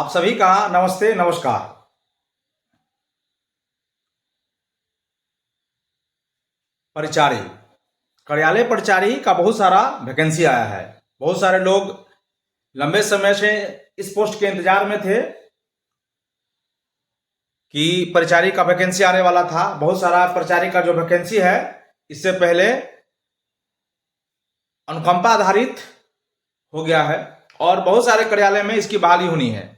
आप सभी का नमस्ते नमस्कार। परिचारी, कार्यालय परिचारी का बहुत सारा वैकेंसी आया है। बहुत सारे लोग लंबे समय से इस पोस्ट के इंतजार में थे कि परिचारी का वैकेंसी आने वाला था। बहुत सारा परिचारी का जो वैकेंसी है इससे पहले अनुकंपा आधारित हो गया है और बहुत सारे कार्यालय में इसकी बहाली होनी है।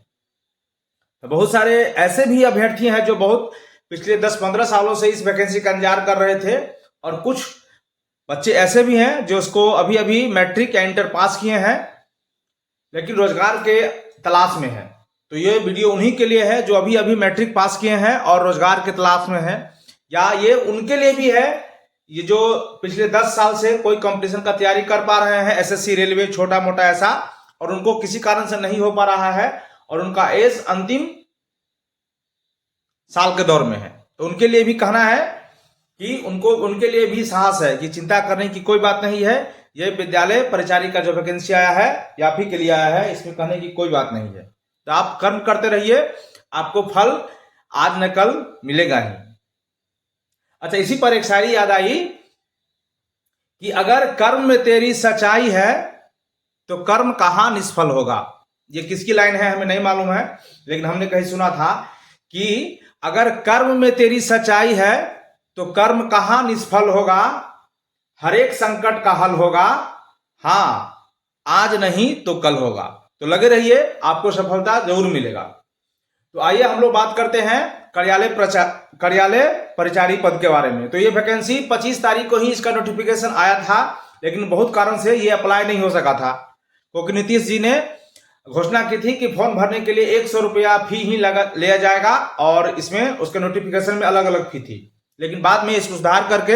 बहुत सारे ऐसे भी अभ्यर्थी हैं जो बहुत पिछले 10-15 सालों से इस वैकेंसी का इंतजार कर रहे थे और कुछ बच्चे ऐसे भी हैं जो इसको अभी अभी मैट्रिक या इंटर पास किए हैं लेकिन रोजगार के तलाश में हैं। तो ये वीडियो उन्हीं के लिए है जो अभी अभी मैट्रिक पास किए हैं और रोजगार के तलाश में हैं, या ये उनके लिए भी है ये जो पिछले 10 साल से कोई कंपटीशन का तैयारी कर पा रहे हैं, एसएससी, रेलवे, छोटा मोटा ऐसा, और उनको किसी कारण से नहीं हो पा रहा है और उनका एज अंतिम साल के दौर में है। तो उनके लिए भी कहना है कि उनके लिए भी साहस है कि चिंता करने की कोई बात नहीं है। यह विद्यालय परिचारी का जो वैकेंसी आया है या आप ही के लिए आया है, इसमें कहने की कोई बात नहीं है। तो आप कर्म करते रहिए, आपको फल आज न कल मिलेगा ही। अच्छा, इसी पर एक शायरी याद आई कि अगर कर्म में तेरी सच्चाई है तो कर्म कहां निष्फल होगा। ये किसकी लाइन है हमें नहीं मालूम है, लेकिन हमने कहीं सुना था कि अगर कर्म में तेरी सच्चाई है तो कर्म कहां निष्फल होगा, हर एक संकट का हल होगा, हां आज नहीं तो कल होगा। तो लगे रहिए, आपको सफलता जरूर मिलेगा। तो आइए हम लोग बात करते हैं कार्यालय परिचारी पद के बारे में। तो ये वैकेंसी 25 तारीख को ही इसका नोटिफिकेशन आया था, लेकिन बहुत कारण से ये अप्लाई नहीं हो सका था क्योंकि नीतीश जी ने घोषणा की थी कि फॉर्म भरने के लिए 100 रुपया फी ही लिया जाएगा और इसमें उसके नोटिफिकेशन में अलग अलग फी थी, लेकिन बाद में इसको सुधार करके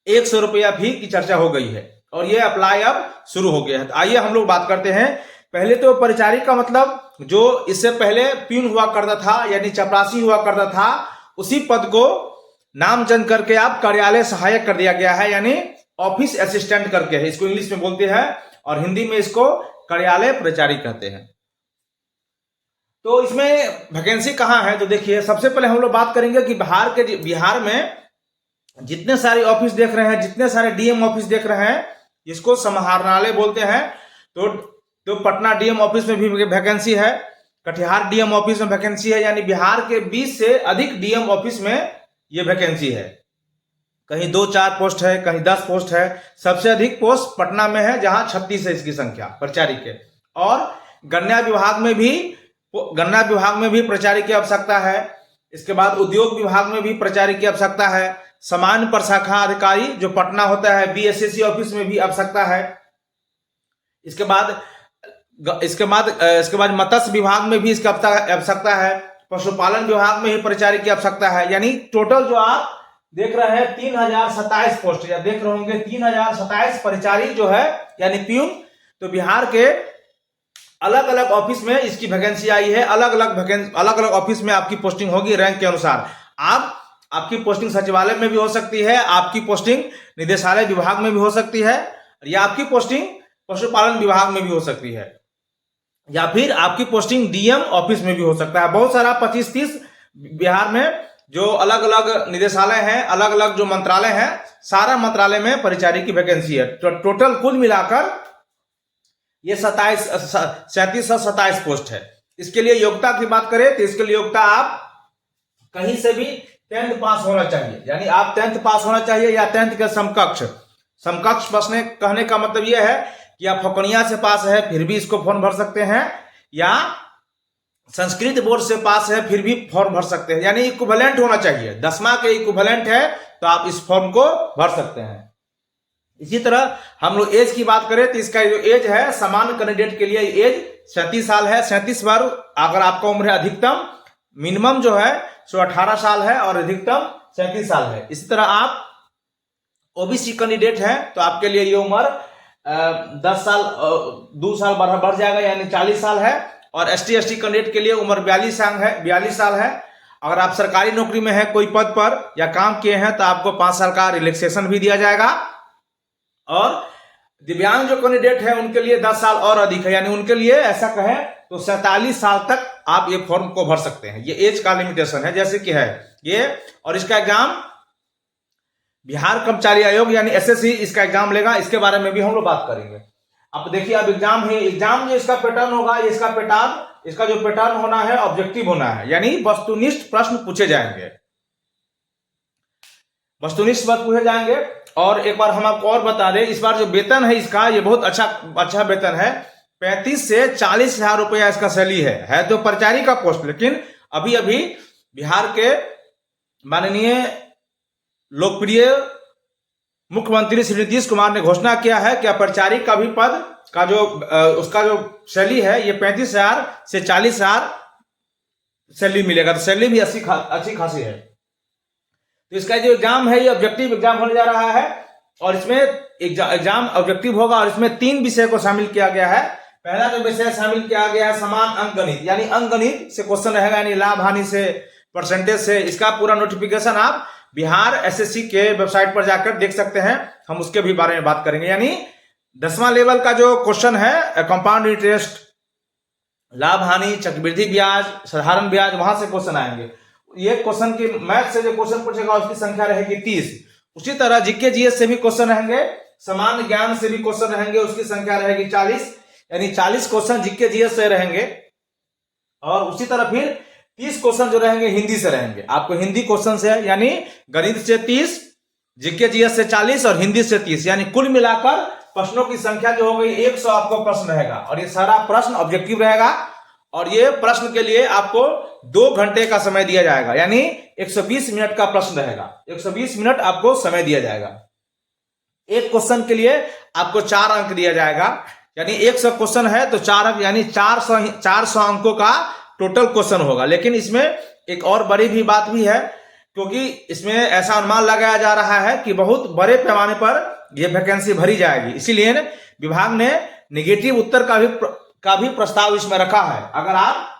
100 रुपया फी की चर्चा हो गई है और ये अप्लाई अब शुरू हो गया है। तो आइए हम लोग बात करते हैं। पहले तो परिचारी का मतलब जो इससे पहले प्यून हुआ करता था यानी चपरासी हुआ करता था, उसी पद को नामजद करके आप कार्यालय सहायक कर दिया गया है, यानी ऑफिस असिस्टेंट करके है। इसको इंग्लिश में बोलते हैं और हिंदी में इसको कार्यालय परिचारी कहते हैं। तो इसमें वैकेंसी कहां है, तो देखिए सबसे पहले हम लोग बात करेंगे कि बिहार में जितने सारे ऑफिस देख रहे हैं, जितने सारे डीएम ऑफिस देख रहे हैं, इसको समाहरणालय बोलते हैं। तो पटना डीएम ऑफिस में भी वैकेंसी है, कटिहार डीएम ऑफिस में वैकेंसी है, यानी बिहार के 20 से अधिक डीएम ऑफिस में ये वैकेंसी है। कहीं 2-4 पोस्ट है, कहीं 10 पोस्ट है। सबसे अधिक पोस्ट पटना में है जहां 36 है इसकी संख्या परिचारी के। और गन्ना विभाग में भी परिचारी की आवश्यकता है। इसके बाद उद्योग विभाग में भी परिचारी की आवश्यकता है। सामान्य प्रशाखा अधिकारी जो पटना होता है, बीएसएससी ऑफिस में भी आवश्यकता है। इसके बाद मत्स्य विभाग में भी इसकी आवश्यकता है। पशुपालन विभाग में भी परिचारी की आवश्यकता है। यानी टोटल जो आप देख रहे हैं 3027 पोस्ट, या देख रहे होंगे 3027 परिचारी जो है यानी प्यून। तो बिहार के अलग अलग ऑफिस में इसकी वैकेंसी आई है। अलग अलग ऑफिस में आपकी पोस्टिंग होगी रैंक के अनुसार। आपकी पोस्टिंग सचिवालय में भी हो सकती है, आपकी पोस्टिंग निदेशालय विभाग में भी हो सकती है, या आपकी पोस्टिंग पशुपालन विभाग में भी हो सकती है, या फिर आपकी पोस्टिंग डीएम ऑफिस में भी हो सकता है। बहुत सारा 25-30 बिहार में जो अलग अलग निदेशालय हैं, अलग अलग जो मंत्रालय हैं, सारा मंत्रालय में परिचारी की वैकेंसी है। तो टोटल कुल मिलाकर ये 3727 पोस्ट है। इसके लिए योग्यता की बात करें तो इसके लिए योग्यता आप कहीं से भी 10th पास होना चाहिए, यानी आप 10th पास होना चाहिए या 10th के समकक्ष बसने कहने का मतलब यह है कि आप फकनिया से पास है फिर भी इसको फॉर्म भर सकते हैं, या संस्कृत बोर्ड से पास है फिर भी फॉर्म भर सकते हैं, यानी इक्विवेलेंट होना चाहिए। 10वां के इक्विवेलेंट है तो आप इस फॉर्म को भर सकते हैं। इसी तरह हम लोग एज की बात करें तो इसका जो एज है सामान्य कैंडिडेट के लिए एज 37 साल है। 37 वर्ष अगर आपका उम्र है, अधिकतम मिनिमम जो है सो 18 साल है और अधिकतम 37 साल है। इसी तरह आप ओबीसी कैंडिडेट हैं तो आपके लिए ये उम्र 10 साल 2 साल बढ़ जाएगा, यानी 40 साल है। और एसटी कैंडिडेट के लिए उम्र 42 साल है। अगर आप सरकारी नौकरी में है, कोई पद पर या काम किए हैं, तो आपको 5 साल का रिलैक्सेशन भी दिया जाएगा। और दिव्यांग जो कैंडिडेट है उनके लिए 10 साल और अधिक है, यानी उनके लिए ऐसा कहें तो 47 साल तक आप ये फॉर्म को भर सकते हैं। ये एज का लिमिटेशन है, जैसे कि है ये। और इसका एग्जाम बिहार कर्मचारी आयोग यानी एसएससी इसका एग्जाम लेगा, इसके बारे में भी हम लोग बात करेंगे। अब देखिए, अब एग्जाम है, एग्जाम जो इसका पैटर्न होगा, इसका जो पैटर्न होना है ऑब्जेक्टिव होना है, यानी वस्तुनिष्ठ प्रश्न पूछे जाएंगे, वस्तुनिष्ठ प्रश्न पूछे जाएंगे। और एक बार हम आपको और बता दें, इस बार जो वेतन है इसका, ये बहुत अच्छा वेतन है। 35 से 40 हजार रुपया इसका सैलरी है तो परिचारी का पोस्ट। लेकिन अभी बिहार के माननीय लोकप्रिय मुख्यमंत्री श्री नीतीश कुमार ने घोषणा किया है कि परिचारी का भी पद का उसका जो सैलरी है ये 35,000 से 40,000 सैलरी मिलेगा। तो सैलरी भी अच्छी खासी है। तो इसका जो एग्जाम है ये ऑब्जेक्टिव एग्जाम होने जा रहा है, और इसमें एग्जाम ऑब्जेक्टिव होगा, और इसमें 3 विषय को शामिल किया गया है। पहला जो विषय शामिल किया गया है समान अंकगणित, यानी अंकगणित से क्वेश्चन रहेगा, यानी लाभ हानि से, परसेंटेज से। इसका पूरा नोटिफिकेशन आप बिहार एसएससी के वेबसाइट पर जाकर देख सकते हैं, हम उसके भी बारे में बात करेंगे। यानी 10वां लेवल का जो क्वेश्चन है कंपाउंड इंटरेस्ट, लाभ हानि, चक्रवृद्धि ब्याज, साधारण ब्याज, वहां से क्वेश्चन आएंगे। ये क्वेश्चन की मैथ से जो क्वेश्चन पूछेगा उसकी संख्या रहेगी 30। उसी तरह जीके जीएस से भी क्वेश्चन रहेंगे, सामान्य ज्ञान से भी क्वेश्चन रहेंगे, उसकी संख्या रहेगी 40, यानी 40 क्वेश्चन जीके जीएस से रहेंगे। और उसी तरह फिर 30 क्वेश्चन जो रहेंगे हिंदी से रहेंगे। आपको हिंदी क्वेश्चन से, यानी गणित से 30, जीके जीएस से 40 और हिंदी से 30, यानी कुल मिलाकर प्रश्नों की संख्या जो हो गई 100 आपको प्रश्न रहेगा। और ये सारा प्रश्न ऑब्जेक्टिव रहेगा, और ये प्रश्न के लिए आपको 2 घंटे का समय दिया जाएगा, यानी 120 मिनट का प्रश्न रहेगा। 120 मिनट आपको समय दिया जाएगा। एक क्वेश्चन के लिए आपको 4 अंक दिया जाएगा, यानी 100 क्वेश्चन है तो 4 अंक, यानी 400 अंकों का टोटल क्वेश्चन होगा। लेकिन इसमें एक और बड़ी भी बात भी है, क्योंकि इसमें ऐसा अनुमान लगाया जा रहा है कि बहुत बड़े पैमाने पर यह वैकेंसी भरी जाएगी। इसीलिए विभाग ने नेगेटिव उत्तर का भी प्रस्ताव इसमें रखा है। अगर आप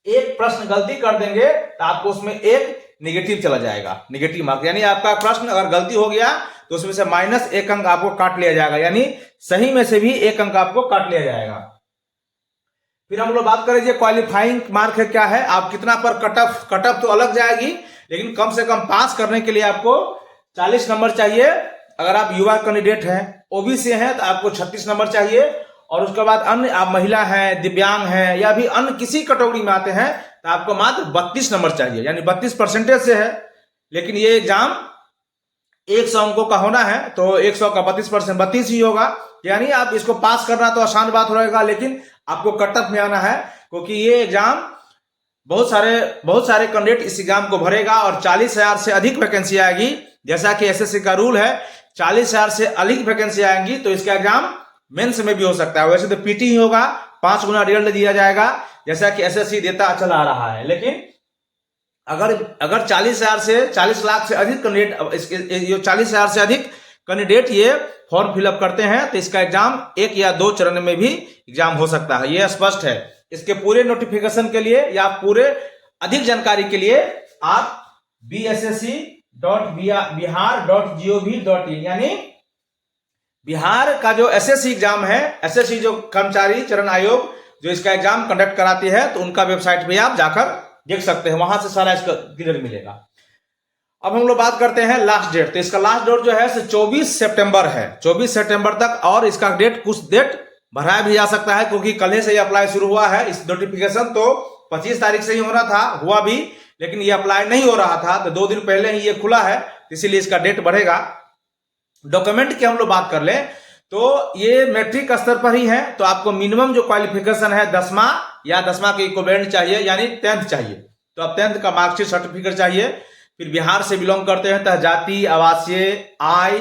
एक प्रश्न गलती कर देंगे तो आपको उसमें एक नेगेटिव चला जाएगा, नेगेटिव मार्क, यानी आपका प्रश्न अगर गलती हो गया तो उसमें से -1 अंक आपको काट लिया जाएगा, यानी सही में से भी 1 अंक आपको काट लिया जाएगा। फिर हम लोग बात करेंगे क्वालिफाइंग मार्क है क्या है, आप कितना पर कटअप तो अलग जाएगी, लेकिन कम से कम पास करने के लिए आपको 40 नंबर चाहिए। अगर आप युवा कैंडिडेट हैं, ओबीसी हैं, तो आपको 36 नंबर चाहिए। और उसके बाद अन्य, आप महिला हैं, दिव्यांग हैं, या भी अन्य किसी कैटेगरी में आते हैं तो आपको मात्र 32 नंबर चाहिए, यानी 32% से है। लेकिन ये एग्जाम 100 अंकों का होना है, तो 100 का 32% 32 ही होगा, यानी आप इसको पास करना तो आसान बात रहेगा, लेकिन आपको कटअप में आना है, क्योंकि ये एग्जाम बहुत सारे कैंडिडेट इस एग्जाम को भरेगा और 40,000 से अधिक वैकेंसी आएगी। जैसा कि एसएससी का रूल है, 40,000 से अधिक वैकेंसी आएंगी तो इसका एग्जाम मेंस में भी हो सकता है। वैसे तो पीटी ही होगा, 5 गुना रिजल्ट दिया जाएगा, जैसा कि एसएससी देता चला आ रहा है। लेकिन अगर 40,000 से 40 लाख से अधिक कैंडिडेट, 40,000 से अधिक कैंडिडेट ये फॉर्म फिलअप करते हैं तो इसका एग्जाम 1 या 2 चरण में भी एग्जाम हो सकता है, ये स्पष्ट है। इसके पूरे नोटिफिकेशन के लिए या पूरे अधिक जानकारी के लिए आप bssc.bihar.gov.in, यानी बिहार का जो एसएससी एग्जाम है, एसएससी जो कर्मचारी चरण आयोग जो इसका एग्जाम कंडक्ट कराती है, तो उनका वेबसाइट पे आप जाकर देख सकते हैं, वहां से सारा इसका क्लियर मिलेगा। अब हम लोग बात करते हैं लास्ट डेट। तो इसका लास्ट डेट जो है 24 सितंबर है, 24 सितंबर तक। और इसका डेट कुछ डेट बढ़ाया भी जा सकता है, क्योंकि कल से ये अप्लाई शुरू हुआ है। इस नोटिफिकेशन तो 25 तारीख से ही होना था, हुआ भी, लेकिन ये अप्लाई नहीं हो रहा था, तो 2 दिन पहले ही ये खुला है, इसीलिए इसका डेट बढ़ेगा। डॉक्यूमेंट की हम लोग बात कर लें तो ये मैट्रिक स्तर पर ही है, तो आपको मिनिमम जो क्वालिफिकेशन है 10वां या 10वां के इक्विवेलेंट चाहिए, यानी 10th चाहिए। तो अब 10th का मार्कशीट सर्टिफिकेट चाहिए। फिर बिहार से बिलोंग करते हैं तो जाति, आवासीय, आय,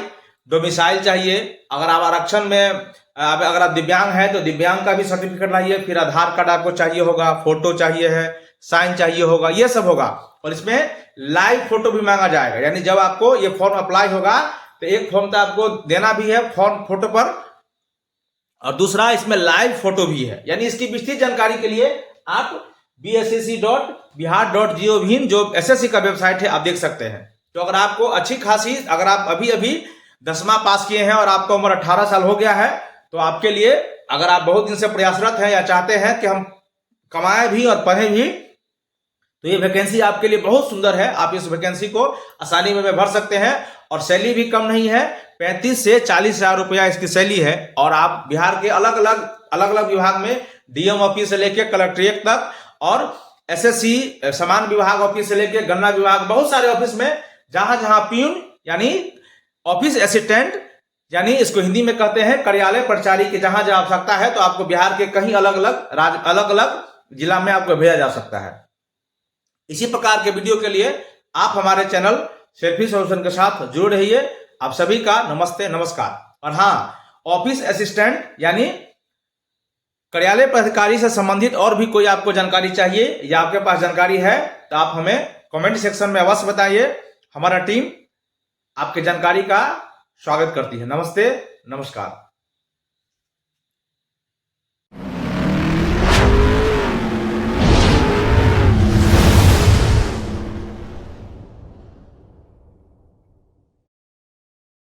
डोमिसाइल चाहिए। अगर आप आरक्षण में, अगर आप दिव्यांग हैं तो दिव्यांग का भी सर्टिफिकेट चाहिए। फिर आधार कार्ड आपको चाहिए होगा, फोटो चाहिए है, साइन चाहिए होगा, ये सब होगा। और इसमें लाइव फोटो भी मांगा जाएगा, यानी जब आपको ये फॉर्म अप्लाई होगा तो एक फॉर्म तो आपको देना भी है फॉर्म फोटो पर, और दूसरा इसमें लाइव फोटो भी है। यानी इसकी विस्तृत जानकारी के लिए आप bssc.bihar.gov.in जो एसएससी का वेबसाइट है आप देख सकते हैं। तो अगर आपको अच्छी खासी, अगर आप अभी 10वां पास किए हैं और आपका उम्र 18 साल हो गया है, तो आपके लिए, अगर आप बहुत दिन से प्रयासरत हैं या चाहते हैं कि हम कमाएं भी और पढ़ें भी, तो ये वैकेंसी आपके लिए बहुत सुंदर है। आप इस वैकेंसी को आसानी में भर सकते हैं और सैलरी भी कम नहीं है, 35 से 40 हजार रुपया इसकी सैलरी है। और आप बिहार के अलग अलग विभाग में डीएम ऑफिस से लेकर कलेक्ट्रेट तक और एसएससी समान विभाग ऑफिस से लेकर गन्ना विभाग, बहुत सारे ऑफिस में जहां जहां प्यून यानी ऑफिस असिस्टेंट, यानी इसको हिंदी में कहते हैं कार्यालय परिचारी की जहां जहां आवश्यकता है, तो आपको बिहार के कहीं अलग अलग जिला में आपको भेजा जा सकता है। इसी प्रकार के वीडियो के लिए आप हमारे चैनल सेल्फी सॉल्यूशन के साथ जुड़ रहिए। आप सभी का नमस्ते नमस्कार। और हाँ, ऑफिस असिस्टेंट यानी कार्यालय पदाधिकारी से संबंधित और भी कोई आपको जानकारी चाहिए या आपके पास जानकारी है, तो आप हमें कमेंट सेक्शन में अवश्य बताइए। हमारा टीम आपकी जानकारी का स्वागत करती है। नमस्ते नमस्कार।